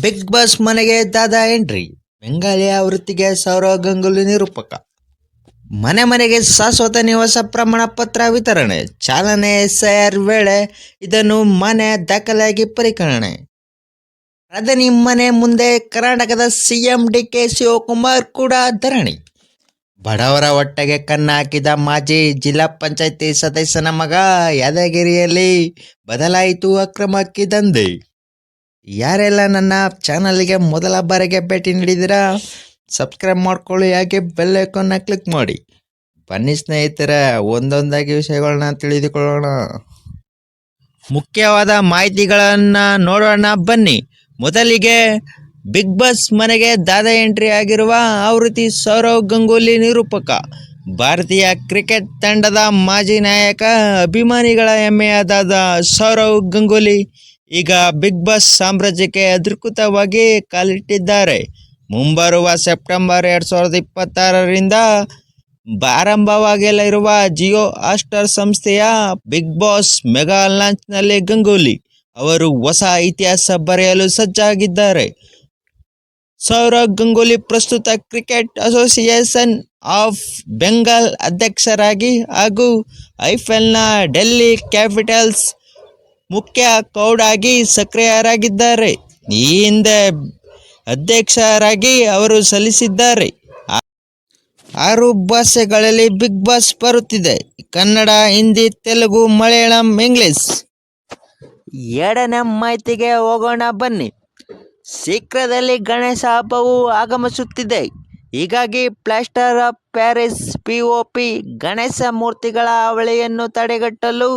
Big boss ಮನೆಗೆ ದಾದಾ entry. Bengali ಆವೃತ್ತಿಗೆ Sourav Ganguly ನಿರೂಪಕ. ಮನೆ ಮನೆಗೆ ಶಾಶ್ವತ ನಿವಾಸ ಪ್ರಮಾಣ ಪತ್ರ ವಿತರಣೆ. ಚಾಲನೆ ಎಸ್ಐಆರ್ ವೇಳೆ ಇದನ್ನು ಮನೆ ದಾಖಲೆಯಾಗಿ ಪರಿಗಣನೆ. ಪ್ರಧಾನಿ ಮನೆ ಮುಂದೆ ಕರ್ನಾಟಕದ ಸಿಎಂ ಡಿಕೆ ಶಿವಕುಮಾರ್ ಕೂಡ ಧರಣಿ. ಬಡವರ ಹೊಟ್ಟೆಗೆ ಕನ್ನ ಹಾಕಿದ ಮಾಜಿ ಜಿಲ್ಲಾ ಪಂಚಾಯಿತಿ ಸದಸ್ಯನ ಮಗ. ಯಾದಗಿರಿಯಲ್ಲಿ ಬದಲಾಯಿತು ಅಕ್ರಮ ಅಕ್ಕಿ ದಂಧೆ. ಯಾರೆಲ್ಲ ನನ್ನ ಚಾನಲ್ಗೆ ಮೊದಲ ಬಾರಿಗೆ ಭೇಟಿ ನೀಡಿದ್ದೀರಾ, ಸಬ್ಸ್ಕ್ರೈಬ್ ಮಾಡ್ಕೊಳ್ಳಿ, ಹಾಗೆ ಬೆಲ್ ಐಕಾನ್ನ ಕ್ಲಿಕ್ ಮಾಡಿ. ಬನ್ನಿ ಸ್ನೇಹಿತರೆ, ಒಂದೊಂದಾಗಿ ವಿಷಯಗಳನ್ನ ತಿಳಿದುಕೊಳ್ಳೋಣ. ಮುಖ್ಯವಾದ ಮಾಹಿತಿಗಳನ್ನು ನೋಡೋಣ ಬನ್ನಿ. ಮೊದಲಿಗೆ ಬಿಗ್ ಬಾಸ್ ಮನೆಗೆ ದಾದಾ ಎಂಟ್ರಿ ಆಗಿರುವ ಆವೃತ್ತಿ ಸೌರವ್ ಗಂಗೂಲಿ ನಿರೂಪಕ. ಭಾರತೀಯ ಕ್ರಿಕೆಟ್ ತಂಡದ ಮಾಜಿ ನಾಯಕ, ಅಭಿಮಾನಿಗಳ ಹೆಮ್ಮೆಯಾದ ಸೌರವ್ ಗಂಗೂಲಿ ಈಗ ಬಿಗ್ ಬಾಸ್ ಸಾಮ್ರಾಜ್ಯಕ್ಕೆ ಅಧಿಕೃತವಾಗಿ ಕಾಲಿಟ್ಟಿದ್ದಾರೆ. ಮುಂಬರುವ ಸೆಪ್ಟೆಂಬರ್ 2026ರಿಂದ ಆರಂಭವಾಗಲಿರುವ ಜಿಯೋ ಹಾಟ್‌ಸ್ಟಾರ್ ಸಂಸ್ಥೆಯ ಬಿಗ್ ಬಾಸ್ ಮೆಗಾ ಲಾಂಚ್ನಲ್ಲಿ ಗಂಗೂಲಿ ಅವರು ಹೊಸ ಇತಿಹಾಸ ಬರೆಯಲು ಸಜ್ಜಾಗಿದ್ದಾರೆ. ಸೌರವ್ ಗಂಗೂಲಿ ಪ್ರಸ್ತುತ ಕ್ರಿಕೆಟ್ ಅಸೋಸಿಯೇಷನ್ ಆಫ್ ಬೆಂಗಾಲ್ ಅಧ್ಯಕ್ಷರಾಗಿ ಹಾಗೂ ಐಪಿಎಲ್ನ ಡೆಲ್ಲಿ ಕ್ಯಾಪಿಟಲ್ಸ್ ಮುಖ್ಯ ಕೋಚ್ ಆಗಿ ಸಕ್ರಿಯರಾಗಿದ್ದಾರೆ. ಈ ಹಿಂದೆ ಅಧ್ಯಕ್ಷರಾಗಿ ಅವರು ಸಲ್ಲಿಸಿದ್ದಾರೆ. 6 ಭಾಷೆಗಳಲ್ಲಿ ಬಿಗ್ ಬಾಸ್ ಬರುತ್ತಿದೆ: ಕನ್ನಡ, ಹಿಂದಿ, ತೆಲುಗು, ಮಲಯಾಳಂ, ಇಂಗ್ಲಿಷ್. ಎರಡನೇ ಮಾಹಿತಿಗೆ ಹೋಗೋಣ ಬನ್ನಿ. ಶೀಘ್ರದಲ್ಲಿ ಗಣೇಶ ಹಬ್ಬವು ಆಗಮಿಸುತ್ತಿದೆ. ಹೀಗಾಗಿ plaster of Paris POP Ganesha ಮೂರ್ತಿಗಳ ಹಾವಳಿಯನ್ನು ತಡೆಗಟ್ಟಲು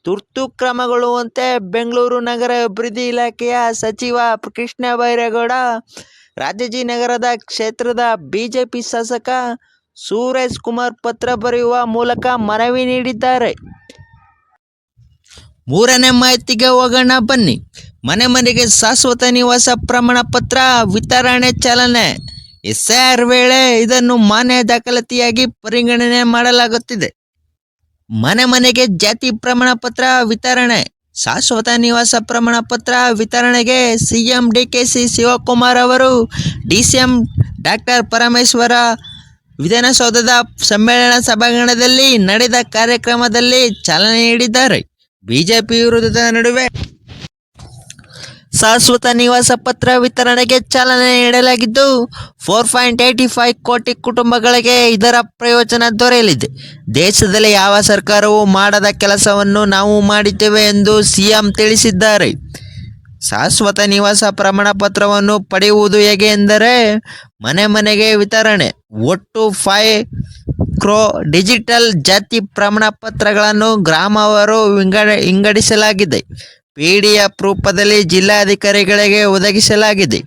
ತುರ್ತು ಕ್ರಮಗೊಳ್ಳುವಂತೆ ಬೆಂಗಳೂರು ನಗರ ಅಭಿವೃದ್ಧಿ ಇಲಾಖೆಯ ಸಚಿವ ಕೃಷ್ಣ ಬೈರೇಗೌಡ ರಾಜಾಜಿನಗರದ ಕ್ಷೇತ್ರದ ಬಿಜೆಪಿ ಶಾಸಕ ಸುರೇಶ್ ಕುಮಾರ್ ಪತ್ರ ಬರೆಯುವ ಮೂಲಕ ಮನವಿ ನೀಡಿದ್ದಾರೆ. ಮೂರನೇ ಮಾಹಿತಿಗೆ ಹೋಗೋಣ ಬನ್ನಿ. ಮನೆ ಮನೆಗೆ ಶಾಶ್ವತ ನಿವಾಸ ಪ್ರಮಾಣ ಪತ್ರ ವಿತರಣೆ ಚಾಲನೆ. ಎಸ್ಐಆರ್ ವೇಳೆ ಇದನ್ನು ಮಾನ್ಯ ದಾಖಲಾತಿಯಾಗಿ ಪರಿಗಣನೆ ಮಾಡಲಾಗುತ್ತಿದೆ. ಮನೆ ಮನೆಗೆ ಜಾತಿ ಪ್ರಮಾಣ ಪತ್ರ ವಿತರಣೆ. ಶಾಶ್ವತ ನಿವಾಸ ಪ್ರಮಾಣ ಪತ್ರ ವಿತರಣೆಗೆ ಸಿಎಂ ಡಿಕೆಶಿ ಶಿವಕುಮಾರ್ ಅವರು ಡಿಸಿಎಂ ಡಾಕ್ಟರ್ ಪರಮೇಶ್ವರ ವಿಧಾನಸೌಧದ ಸಮ್ಮೇಳನ ಸಭಾಂಗಣದಲ್ಲಿ ನಡೆದ ಕಾರ್ಯಕ್ರಮದಲ್ಲಿ ಚಾಲನೆ ನೀಡಿದ್ದಾರೆ. ಬಿಜೆಪಿ ವಿರೋಧದ ನಡುವೆ ಶಾಶ್ವತ ನಿವಾಸ ಪತ್ರ ವಿತರಣೆಗೆ ಚಾಲನೆ ನೀಡಲಾಗಿದ್ದು 4.85 ಕೋಟಿ ಕುಟುಂಬಗಳಿಗೆ ಇದರ ಪ್ರಯೋಜನ ದೊರೆಯಲಿದೆ. ದೇಶದಲ್ಲಿ ಯಾವ ಸರ್ಕಾರವೂ ಮಾಡದ ಕೆಲಸವನ್ನು ನಾವು ಮಾಡಿದ್ದೇವೆ ಎಂದು ಸಿಎಂ ತಿಳಿಸಿದ್ದಾರೆ. ಶಾಶ್ವತ ನಿವಾಸ ಪ್ರಮಾಣ ಪತ್ರವನ್ನು ಪಡೆಯುವುದು ಹೇಗೆ ಎಂದರೆ ಮನೆ ಮನೆಗೆ ವಿತರಣೆ. ಒಟ್ಟು 5 crore ಡಿಜಿಟಲ್ ಜಾತಿ ಪ್ರಮಾಣ ಪತ್ರಗಳನ್ನು ಗ್ರಾಮವಾರು ವಿಂಗಡಿಸಲಾಗಿದೆ. PDF ರೂಪದಲ್ಲಿ ಜಿಲ್ಲಾಧಿಕಾರಿಗಳಿಗೆ ಒದಗಿಸಲಾಗಿದೆ,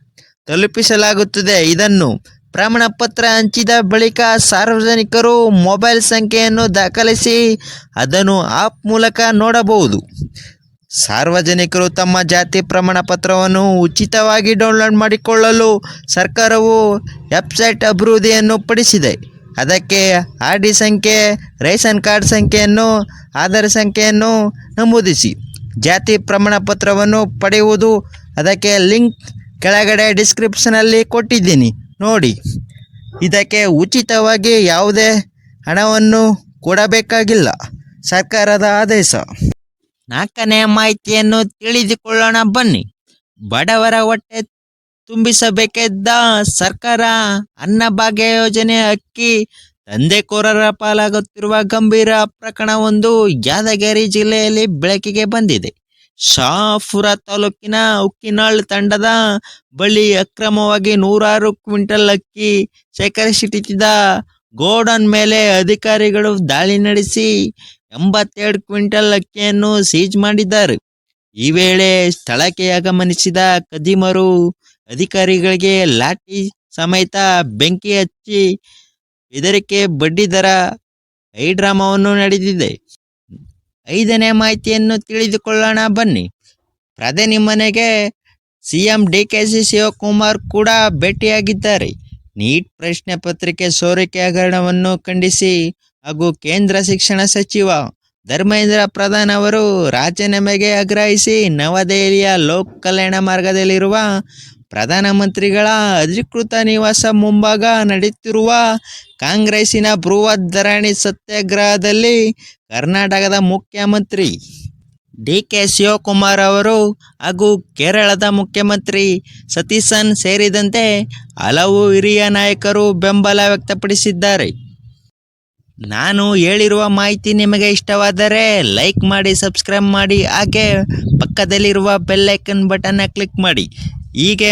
ತಲುಪಿಸಲಾಗುತ್ತದೆ. ಇದನ್ನು ಪ್ರಮಾಣ ಪತ್ರ ಹಂಚಿದ ಬಳಿಕ ಸಾರ್ವಜನಿಕರು ಮೊಬೈಲ್ ಸಂಖ್ಯೆಯನ್ನು ದಾಖಲಿಸಿ ಅದನ್ನು ಆಪ್ ಮೂಲಕ ನೋಡಬಹುದು. ಸಾರ್ವಜನಿಕರು ತಮ್ಮ ಜಾತಿ ಪ್ರಮಾಣ ಪತ್ರವನ್ನು ಉಚಿತವಾಗಿ ಡೌನ್ಲೋಡ್ ಮಾಡಿಕೊಳ್ಳಲು ಸರ್ಕಾರವು ವೆಬ್ಸೈಟ್ ಅಭಿವೃದ್ಧಿಯನ್ನು ಪಡಿಸಿದೆ. ಅದಕ್ಕೆ RD ಸಂಖ್ಯೆ, ರೇಷನ್ ಕಾರ್ಡ್ ಸಂಖ್ಯೆಯನ್ನು, ಆಧಾರ್ ಸಂಖ್ಯೆಯನ್ನು ನಮೂದಿಸಿ ಜಾತಿ ಪ್ರಮಾಣ ಪತ್ರವನ್ನು ಪಡೆಯುವುದು. ಅದಕ್ಕೆ ಲಿಂಕ್ ಕೆಳಗಡೆ ಡಿಸ್ಕ್ರಿಪ್ಷನಲ್ಲಿ ಕೊಟ್ಟಿದ್ದೀನಿ, ನೋಡಿ. ಇದಕ್ಕೆ ಉಚಿತವಾಗಿ ಯಾವುದೇ ಹಣವನ್ನು ಕೊಡಬೇಕಾಗಿಲ್ಲ. ಸರ್ಕಾರದ ಆದೇಶ. 4ನೇ ಮಾಹಿತಿಯನ್ನು ತಿಳಿದುಕೊಳ್ಳೋಣ ಬನ್ನಿ. ಬಡವರ ಹೊಟ್ಟೆ ತುಂಬಿಸಬೇಕಿದ್ದ ಸರ್ಕಾರ ಅನ್ನಭಾಗ್ಯ ಯೋಜನೆ ಅಕ್ಕಿ ದಂಧೆಕೋರರ ಪಾಲಾಗುತ್ತಿರುವ ಗಂಭೀರ ಪ್ರಕರಣವೊಂದು ಯಾದಗಿರಿ ಜಿಲ್ಲೆಯಲ್ಲಿ ಬೆಳಕಿಗೆ ಬಂದಿದೆ. ಶಹಾಪುರ ತಾಲೂಕಿನ ಉಕ್ಕಿನಾಳ್ ತಂಡದ ಬಳಿ ಅಕ್ರಮವಾಗಿ 106 ಕ್ವಿಂಟಲ್ ಅಕ್ಕಿ ಶೇಖರಿಸಿಟ್ಟಿದ್ದ ಗೋಡೌನ್ ಮೇಲೆ ಅಧಿಕಾರಿಗಳು ದಾಳಿ ನಡೆಸಿ 82 ಕ್ವಿಂಟಲ್ ಅಕ್ಕಿಯನ್ನು ಸೀಜ್ ಮಾಡಿದ್ದಾರೆ. ಈ ವೇಳೆ ಸ್ಥಳಕ್ಕೆ ಆಗಮನಿಸಿದ ಖದೀಮರು ಅಧಿಕಾರಿಗಳಿಗೆ ಲಾಠಿ ಸಮೇತ ಬೆಂಕಿ ಹಚ್ಚಿ ಬೆದರಿಕೆ ಬಡ್ಡಿದರ ಹೈಡ್ರಾಮಾವನ್ನು ನಡೆದಿದೆ. 5ನೇ ಮಾಹಿತಿಯನ್ನು ತಿಳಿದುಕೊಳ್ಳೋಣ ಬನ್ನಿ. ಪ್ರಧಾನಿ ಮನೆಗೆ ಸಿಎಂ ಡಿಕೆಶಿ ಶಿವಕುಮಾರ್ ಕೂಡ ಭೇಟಿಯಾಗಿದ್ದಾರೆ. ನೀಟ್ ಪ್ರಶ್ನೆ ಪತ್ರಿಕೆ ಸೋರಿಕೆ ಹಗರಣವನ್ನು ಖಂಡಿಸಿ ಹಾಗೂ ಕೇಂದ್ರ ಶಿಕ್ಷಣ ಸಚಿವ ಧರ್ಮೇಂದ್ರ ಪ್ರಧಾನ್ ಅವರು ರಾಜೀನಾಮೆಗೆ ಆಗ್ರಹಿಸಿ ನವದೆಹಲಿಯ ಲೋಕ್ ಕಲ್ಯಾಣ ಮಾರ್ಗದಲ್ಲಿರುವ ಪ್ರಧಾನಮಂತ್ರಿಗಳ ಅಧಿಕೃತ ನಿವಾಸ ಮುಂಭಾಗ ನಡೆಯುತ್ತಿರುವ ಕಾಂಗ್ರೆಸ್ಸಿನ ಬೃಹತ್ ಧರಣಿ ಸತ್ಯಾಗ್ರಹದಲ್ಲಿ ಕರ್ನಾಟಕದ ಮುಖ್ಯಮಂತ್ರಿ ಡಿ.ಕೆ. ಶಿವಕುಮಾರ್ ಅವರು ಹಾಗೂ ಕೇರಳದ ಮುಖ್ಯಮಂತ್ರಿ ಸತೀಸನ್ ಸೇರಿದಂತೆ ಹಲವು ಹಿರಿಯ ನಾಯಕರು ಬೆಂಬಲ ವ್ಯಕ್ತಪಡಿಸಿದ್ದಾರೆ. ನಾನು ಹೇಳಿರುವ ಮಾಹಿತಿ ನಿಮಗೆ ಇಷ್ಟವಾದರೆ ಲೈಕ್ ಮಾಡಿ, ಸಬ್ಸ್ಕ್ರೈಬ್ ಮಾಡಿ, ಹಾಗೆ ಪಕ್ಕದಲ್ಲಿರುವ ಬೆಲ್ ಐಕನ್ ಬಟನ್ನ ಕ್ಲಿಕ್ ಮಾಡಿ. ಹೀಗೆ